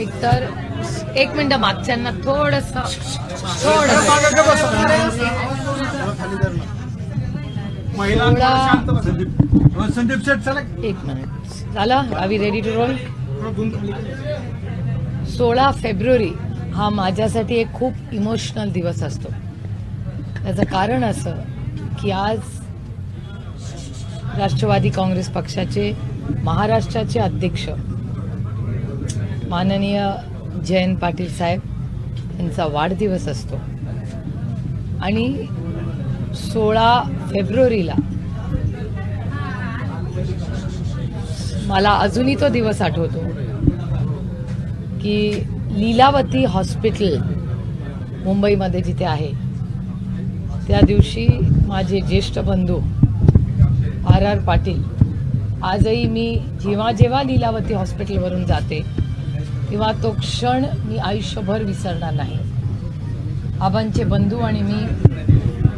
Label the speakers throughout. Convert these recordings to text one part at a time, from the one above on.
Speaker 1: एकतर एक मिनिट मागच्यांना थोडस
Speaker 2: संदीप शेठ चला
Speaker 1: एक मिनिट झालं. Are we ready to roll. 16 फेब्रुवारी हा माझ्यासाठी एक खूप इमोशनल दिवस असतो. त्याचं कारण असं की आज राष्ट्रवादी काँग्रेस पक्षाचे महाराष्ट्राचे अध्यक्ष माननीय जयंत पाटील साहेब यांचा वाढदिवस असतो आणि 16 फेब्रुवारीला मला अजूनही तो दिवस आठवतो की लीलावती हॉस्पिटल मुंबईमध्ये जिथे आहे त्या दिवशी माझे ज्येष्ठ बंधू आर पाटील, आजही मी जेव्हा जेव्हा लीलावती हॉस्पिटलवरून जाते तेव्हा तो क्षण मी आयुष्यभर विसरणार नाही. आबांचे बंधू आणि मी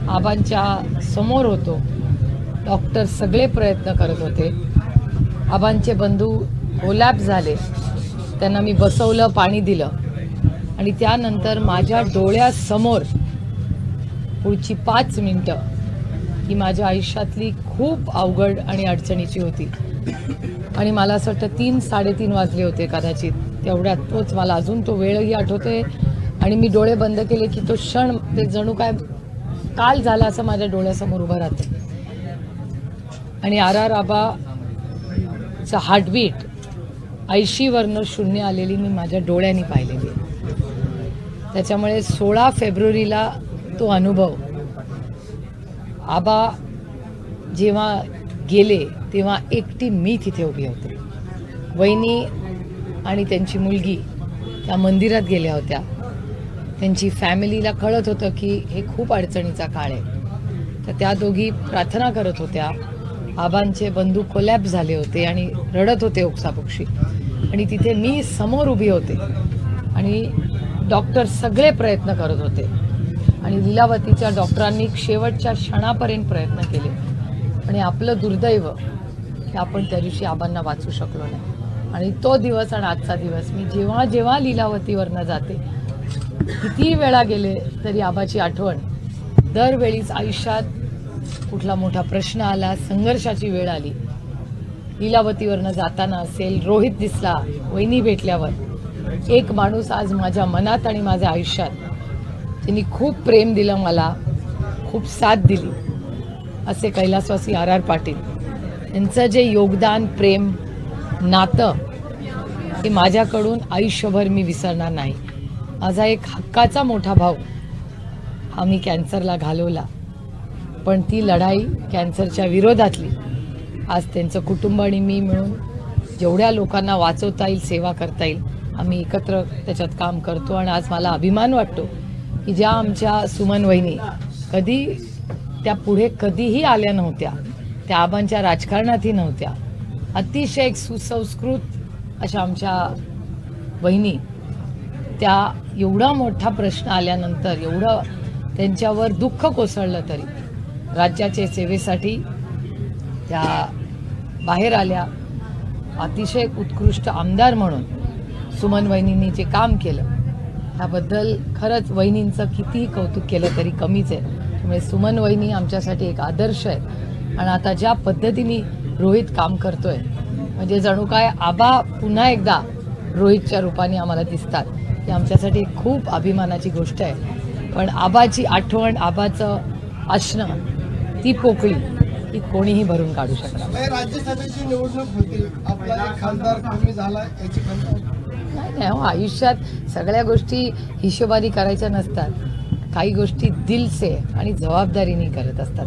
Speaker 1: आबांच्या समोर होतो. डॉक्टर सगळे प्रयत्न करत होते. आबांचे बंधू कोलॅप्स झाले, त्यांना मी बसवलं, पाणी दिलं आणि त्यानंतर माझ्या डोळ्यासमोर पुढची 5 मिनिटं ही माझ्या आयुष्यातली खूप अवघड आणि अडचणीची होती. आणि मला असं वाटतं 3-3:30 वाजले होते कदाचित. तेवढ्यात तोच मला अजून तो वेळही आठवतोय आणि मी डोळे बंद केले की तो क्षण ते जणू काय काल झाला असं माझ्या डोळ्यासमोर उभं राहतं. आणि आर आबाचा हार्टबीट 80 वरनं 0 आलेली मी माझ्या डोळ्यांनी पाहिलेली. त्याच्यामुळे 16 फेब्रुवारीला तो अनुभव, आबा जेव्हा गेले तेव्हा एकटी मी तिथे उभी होते. वहिनी आणि त्यांची मुलगी त्या मंदिरात गेल्या होत्या. त्यांची फॅमिलीला कळत होतं की हे खूप अडचणीचा काळ आहे, तर त्या दोघी प्रार्थना करत होत्या. आबांचे बंधू कोलॅप्स झाले होते आणि रडत होते ओक्साबोक्षी आणि तिथे मी समोर उभी होते आणि डॉक्टर सगळे प्रयत्न करत होते आणि लीलावतीच्या डॉक्टरांनी शेवटच्या क्षणापर्यंत प्रयत्न केले. आणि आपलं दुर्दैव की आपण त्या दिवशी आबांना वाचू शकलो नाही. आणि तो दिवस आणि आजचा दिवस मी जेव्हा जेव्हा लीलावतीवरनं जाते, किती वेळा गेले तरी आबाची आठवण दरवेळीच. आयुष्यात कुठला मोठा प्रश्न आला, संघर्षाची वेळ आली, लीलावतीवरनं जाताना असेल, रोहित दिसला, वहिनी भेटल्यावर, एक माणूस आज माझ्या मनात आणि माझ्या आयुष्यात, त्यांनी खूप प्रेम दिलं मला, खूप साथ दिली, असे कैलासवासी आर पाटील यांचं जे योगदान, प्रेम, नातं हे माझ्याकडून आयुष्यभर मी विसरणार नाही. माझा एक हक्काचा मोठा भाऊ हा मी कॅन्सरला घालवला, पण ती लढाई कॅन्सरच्या विरोधातली आज त्यांचं कुटुंब आणि मी मिळून जेवढ्या लोकांना वाचवता येईल, सेवा करता येईल, आम्ही एकत्र त्याच्यात काम करतो. आणि आज मला अभिमान वाटतो की ज्या आमच्या सुमन वहिनी कधी त्या पुढे कधीही आल्या नव्हत्या, त्या आबांच्या राजकारणातही नव्हत्या, अतिशय एक सुसंस्कृत अशा आमच्या वहिनी, त्या एवढा मोठा प्रश्न आल्यानंतर, एवढं त्यांच्यावर दुःख कोसळलं तरी राज्याच्या सेवेसाठी त्या बाहेर आल्या. अतिशय उत्कृष्ट आमदार म्हणून सुमन वहिनींनी जे काम केलं त्याबद्दल खरंच वहिनींचं कितीही कौतुक केलं तरी कमीच आहे. त्यामुळे सुमन वहिनी आमच्यासाठी एक आदर्श आहे. आणि आता ज्या पद्धतीने रोहित काम करतोय, म्हणजे जणू काय आबा पुन्हा एकदा रोहितच्या रूपाने आम्हाला दिसतात, ही आमच्यासाठी खूप अभिमानाची गोष्ट आहे. पण आबाची आठवण, आबाचं असणं, ती पोकळी ही कोणीही भरून काढू शकणार.
Speaker 2: राज्यसभेची निवडणूक होती, आपला एक खासदार कमी झाला याची
Speaker 1: नाही हो, आयुष्यात सगळ्या गोष्टी हिशोबाने करायच्या नसतात. काही गोष्टी दिल से आणि जबाबदारीने करत असतात.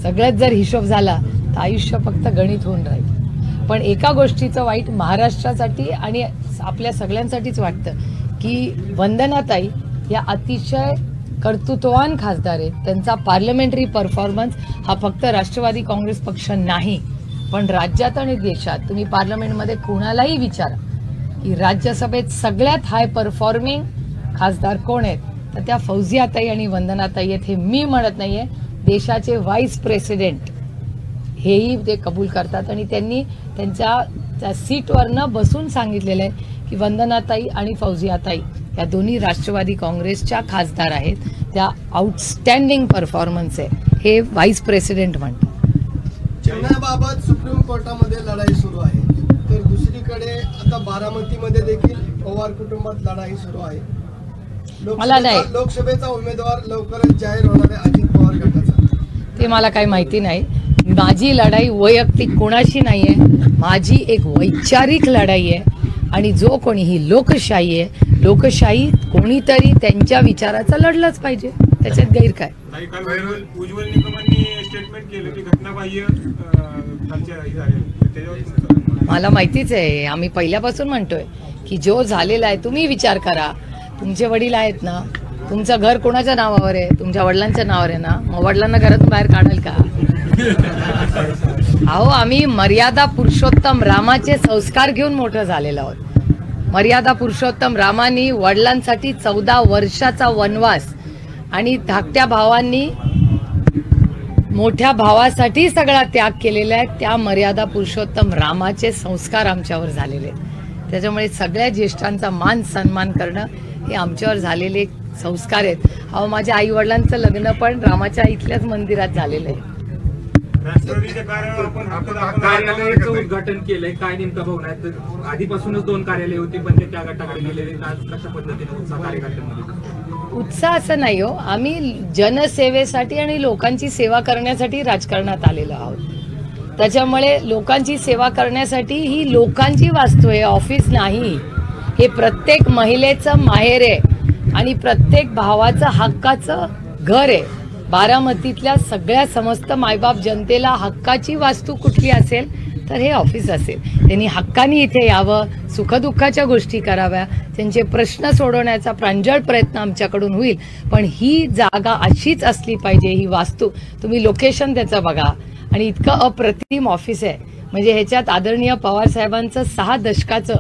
Speaker 1: सगळ्यात जर हिशोब झाला तर आयुष्य फक्त गणित होऊन राहील. पण एका गोष्टीचं वाईट महाराष्ट्रासाठी आणि आपल्या सगळ्यांसाठीच वाटतं की वंदनाताई या अतिशय कर्तृत्ववान खासदार आहेत. त्यांचा पार्लमेंटरी परफॉर्मन्स हा फक्त राष्ट्रवादी काँग्रेस पक्ष नाही, पण राज्यात आणि देशात तुम्ही पार्लमेंटमध्ये कोणालाही विचारा की राज्यसभेत सगळ्यात हाय परफॉर्मिंग खासदार कोण आहेत, तर त्या फौजियाताई आणि वंदनाताई आहेत. हे मी म्हणत नाहीये, देशाचे व्हाईस प्रेसिडेंट हेही ते कबूल करतात. आणि त्यांनी त्यांच्या सीटवरनं बसून सांगितलेलं आहे की वंदनाताई आणि फौजियाताई या दोन्ही राष्ट्रवादी काँग्रेसच्या खासदार आहेत. त्या आउटस्टँडिंग परफॉर्मन्स आहे हे व्हाईस प्रेसिडेंट म्हणतात.
Speaker 2: चिमण्याबाबत सुप्रीम कोर्टामध्ये लढाई सुरू आहे, तर दुसरीकडे आता बारामतीमध्ये देखील पवार कुटुंबात लढाई सुरू आहे.
Speaker 1: मला नाही.
Speaker 2: लोकसभेचा उमेदवार लवकरच जाहीर होणार आहे अजित पवार गटाचा.
Speaker 1: ते मला काही माहिती नाही. माझी लढाई वैयक्तिक कोणाशी नाही आहे, माझी एक वैचारिक लढाई आहे. आणि जो कोणी ही लोकशाही आहे, लोकशाही कोणीतरी त्यांच्या विचाराचं लढलंच पाहिजे, त्याच्यात गैर काय.
Speaker 3: उज्ज्वल निकमांनी स्टेटमेंट केलं की घटनाबाह्य
Speaker 1: मला माहितीच आहे. आम्ही पहिल्यापासून म्हणतोय की जो झालेला आहे तुम्ही विचार करा. तुमचे वडील आहेत ना, तुमचं घर कोणाच्या नावावर आहे? तुमच्या वडिलांच्या नावावर आहे ना. मग वडिलांना घरातून बाहेर काढाल का? अहो, आम्ही मर्यादा पुरुषोत्तम रामाचे संस्कार घेऊन मोठं झालेलो आहोत. मर्यादा पुरुषोत्तम रामानी वडिलांसाठी 14 वर्षाचा वनवास आणि धाकट्या भावांनी मोठ्या भावासाठी सगळा त्याग केलेला आहे. त्या मर्यादा पुरुषोत्तम रामाचे संस्कार आमच्यावर झालेले आहेत. त्याच्यामुळे सगळ्या ज्येष्ठांचा मान सन्मान करणं हे आमच्यावर झालेले संस्कार आहेत. अहो, माझ्या आई वडिलांचं लग्न पण रामाच्या इथल्याच मंदिरात झालेलं आहे.
Speaker 4: कार्यालयाचं उद्घाटन केलंय, काय नेमका भावना आहे? तर आधीपासूनच 2 कार्यालय होती पण ते त्या गटाकडे गेलेले. आज कशा पद्धतीने उत्साह कार्यकर्त्यांमध्ये?
Speaker 1: उत्साह असं नाही हो. आम्ही जनसेवेसाठी आणि लोकांची सेवा करण्यासाठी राजकारणात आलेलो आहोत. त्याच्यामुळे लोकांची सेवा करण्यासाठी ही लोकांची वास्तू आहे, ऑफिस नाही. हे प्रत्येक महिलेचं माहेर आहे आणि प्रत्येक भावाचं हक्काचं घर आहे. बारामतीतल्या सगळ्या समस्त मायबाप जनतेला हक्काची वास्तू कुठली असेल तर हे ऑफिस असेल. त्यांनी हक्काने इथे यावं, सुखदुःखाच्या गोष्टी कराव्या, त्यांचे प्रश्न सोडवण्याचा प्रांजळ प्रयत्न आमच्याकडून होईल. पण ही जागा अशीच असली पाहिजे. ही वास्तू तुम्ही लोकेशन त्याचं बघा आणि इतकं अप्रतिम ऑफिस आहे. म्हणजे ह्याच्यात आदरणीय पवार साहेबांचं 6 दशकाचं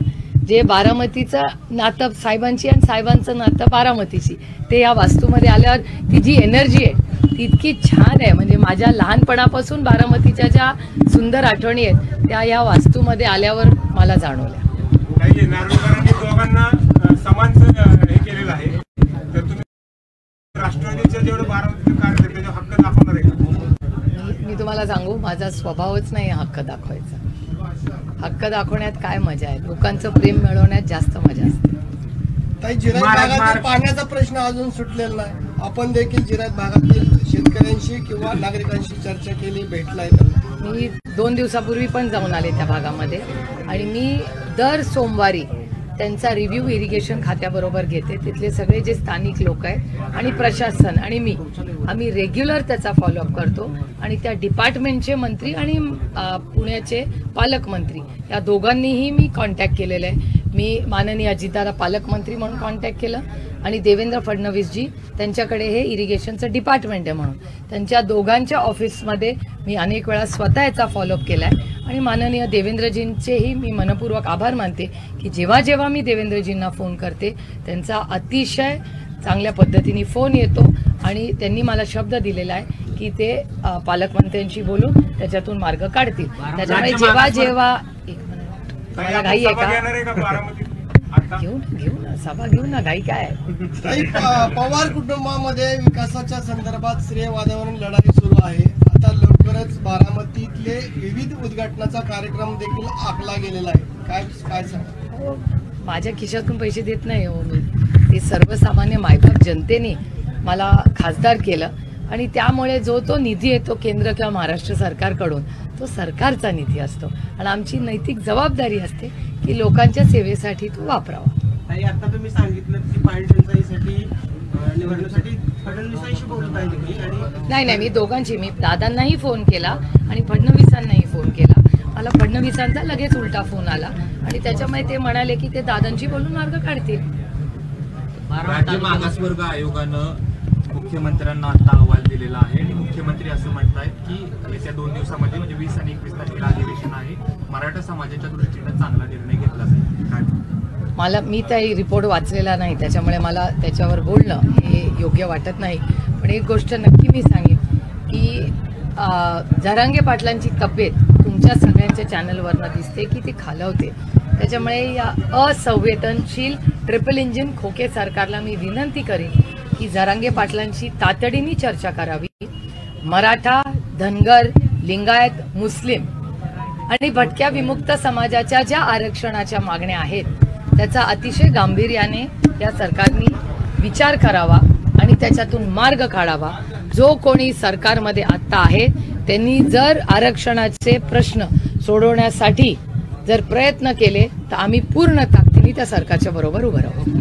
Speaker 1: जे बारामतीचं नातं साहेबांची आणि साहेबांचं नातं बारामतीची, ते या वास्तूमध्ये आल्यावर ती जी एनर्जी आहे ती इतकी छान आहे. म्हणजे माझ्या लहानपणापासून बारामतीच्या ज्या सुंदर आठवणी आहेत त्या या वास्तूमध्ये आल्यावर मला जाणवल्या.
Speaker 3: काही नार्वेकरांनी दोघांना समान हे केलेलं आहे, तर तुम्ही राष्ट्रवादीच्या जेवढं बारामतीचं कार्य आहे त्याचा हक्क दाखवणार आहे का?
Speaker 1: मी तुम्हाला सांगू, माझा स्वभावच नाही हक्क दाखवायचा. हक्क दाखवण्यात काय मजा आहे? लोकांचं प्रेम मिळवण्यात जास्त मजा असते.
Speaker 2: ताई, जिरायत भागातील पाण्याचा प्रश्न अजून सुटलेला नाही. आपण देखील जिरायत भागातील शेतकऱ्यांशी किंवा नागरिकांशी चर्चा केली, भेटलाय?
Speaker 1: मी 2 दिवसापूर्वी पण जाऊन आले त्या भागामध्ये आणि मी दर सोमवारी त्यांचा रिव्ह्यू इरिगेशन खात्याबरोबर घेते. तिथले सगळे जे स्थानिक लोक आहेत आणि प्रशासन आणि आम्ही रेग्युलर त्याचा फॉलोअप करतो. आणि त्या डिपार्टमेंटचे मंत्री आणि पुण्याचे पालकमंत्री या दोघांनीही मी कॉन्टॅक्ट केलेलं आहे. मी माननीय अजितदादा पालकमंत्री म्हणून कॉन्टॅक्ट केलं आणि देवेंद्र फडणवीसजी त्यांच्याकडे हे इरिगेशनचं डिपार्टमेंट आहे म्हणून त्यांच्या दोघांच्या ऑफिसमध्ये मी अनेक वेळा स्वतः याचा फॉलोअप केला आहे. आणि माननीय देवेंद्रजींचेही मी मनपूर्वक आभार मानते की जेव्हा जेव्हा मी देवेंद्रजींना फोन करते त्यांचा अतिशय चांगल्या पद्धतीने फोन येतो आणि त्यांनी मला शब्द दिलेला आहे की ते पालकमंत्र्यांशी बोलून त्याच्यातून मार्ग काढतील. त्याच्यामुळे जेव्हा जेव्हा मला घाई आहे का? घेऊ ना सभा घेऊ ना, घाई काय आहे?
Speaker 2: पवार कुटुंबामध्ये विकासाच्या संदर्भात श्रेयवादावरून लढाई सुरू आहे. आता लवकरच बारामतीतले विविध उद्घाटनाचा कार्यक्रम देखील आखला गेलेला आहे. काय सांगा?
Speaker 1: माझ्या खिशातून पैसे देत नाही हो मी. ते सर्वसामान्य मायबाप जनतेने मला खासदार केलं आणि त्यामुळे जो तो निधी येतो केंद्र किंवा महाराष्ट्र सरकारकडून तो सरकारचा निधी असतो आणि आमची नैतिक जबाबदारी असते की लोकांच्या सेवेसाठी तो वापरावा.
Speaker 5: आता तुम्ही सांगितलं की पाणी टंचाईसाठी निवडण्यासाठी फडणवीसांशी बोलत आहे तुम्ही?
Speaker 1: नाही, मी दोघांशी, मी दादांनाही फोन केला आणि फडणवीसांनाही फोन केला. मला फडणवीसांचा लगेच उलटा फोन आला आणि त्याच्यामुळे ते म्हणाले की ते दादांशी बोलून मार्ग काढतील.
Speaker 4: राज्य मागासवर्ग आयोगानं मुख्यमंत्र्यांना आता अहवाल दिलेला आहे आणि मुख्यमंत्री असं म्हणतायत की येत्या 2 दिवसामध्ये म्हणजे 20 आणि 21 तारखेला अधिवेशन आहे, मराठा समाजाच्या दृष्टीनं चांगला निर्णय घेतला जाईल.
Speaker 1: मी काही रिपोर्ट वाचलेला नाही त्याच्यामुळे मला त्याच्यावर बोलणं हे योग्य वाटत नाही. पण एक गोष्ट नक्की मी सांगेन की जरांगे पाटलांची तब्येत तुमच्या सगळ्यांच्या चॅनलवरनं दिसते की ते खालवते. त्याच्यामुळे या असंवेदनशील ट्रिपल इंजिन खोके सरकारला मी विनंती करीन की जरांगे पाटलांशी तातडीने चर्चा करावी. मराठा, धनगर, लिंगायत, मुस्लिम आणि भटक्या विमुक्त समाजाच्या ज्या आरक्षणाच्या मागण्या आहेत त्याचा अतिशय गांभीर्याने या सरकारने विचार करावा आणि त्याच्यातून मार्ग काढावा. जो कोणी सरकारमध्ये आत्ता आहे त्यांनी जर आरक्षणाचे प्रश्न सोडवण्यासाठी जर प्रयत्न केले तर आम्ही पूर्ण ताकदीने त्या सरकारच्या बरोबर उभं राहू.